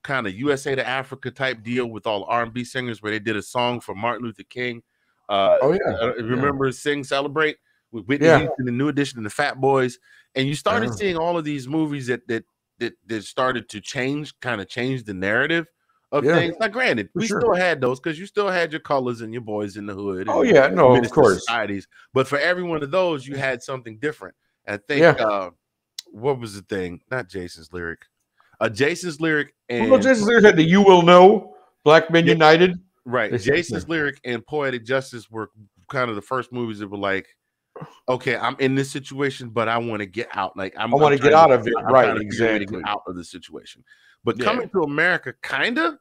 kind of USA to Africa type deal with all R&B singers, where they did a song for Martin Luther King. Remember Sing Celebrate with Whitney Houston, the New Edition, and the Fat Boys, and you started seeing all of these movies that started to change the narrative of things. Now, granted, we still had those because you still had your colors and your boys in the hood. Of course. Societies. But for every one of those, you had something different. And I think what was the thing? Not Jason's lyric. Jason's lyric and Jason's lyric had the "You Will Know," Black Men United. Right. Jason's lyric and Poetic Justice were kind of the first movies that were like, okay, I'm in this situation, but I want to get out. Like I want to get out of it. Right, exactly. To get out of the situation. But Coming to America kind of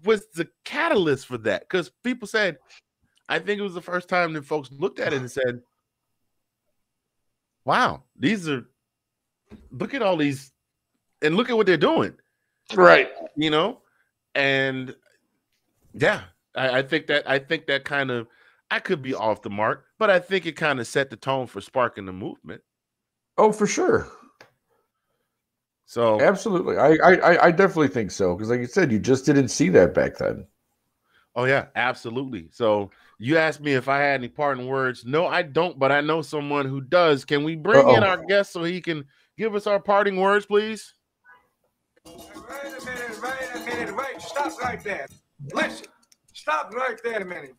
was the catalyst for that, because people said, I think it was the first time that folks looked at it and said, wow, look at all these, and look at what they're doing. Right. You know? And yeah, I think that kind of, I could be off the mark, but I think it kind of set the tone for sparking the movement. Oh, for sure. So absolutely, I definitely think so, because like you said, you just didn't see that back then. Oh yeah, absolutely. So you asked me if I had any parting words. No, I don't, but I know someone who does. Can we bring in our guest so he can give us our parting words, please? Wait a minute. Stop right there. Listen, stop right there a minute.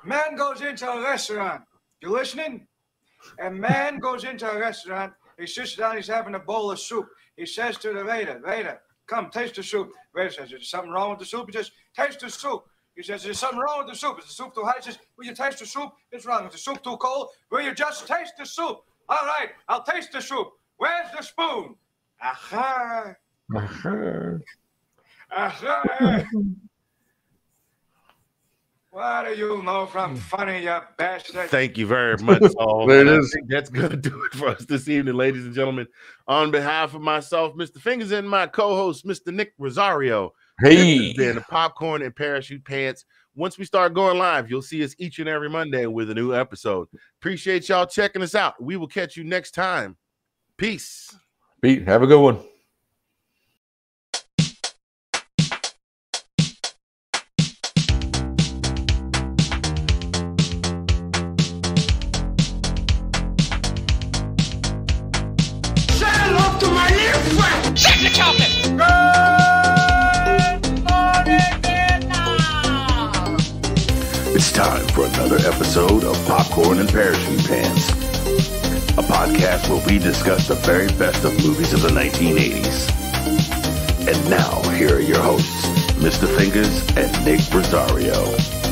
Man goes into a restaurant. You listening? A man goes into a restaurant. He sits down. He's having a bowl of soup. He says to the waiter, come, taste the soup. Waiter says, is there something wrong with the soup? He says, taste the soup. He says, there's something wrong with the soup. Is the soup too hot? He says, will you taste the soup? It's wrong. Is the soup too cold? Will you just taste the soup? All right, I'll taste the soup. Where's the spoon? Aha. Aha. Aha. What do you know from funny, you bastard? Thank you very much, Saul. There it is. I think that's going to do it for us this evening, ladies and gentlemen. On behalf of myself, Mr. Fingaz, and my co-host, Mr. Nick Rosario. Hey. This has been Popcorn and Parachute Pants. Once we start going live, you'll see us each and every Monday with a new episode. Appreciate y'all checking us out. We will catch you next time. Peace. Pete, have a good one. Check the chocolate! It's time for another episode of Popcorn and Parachute Pants, a podcast where we discuss the very best of movies of the 1980s. And now, here are your hosts, Mr. Fingaz and Nick Rosario.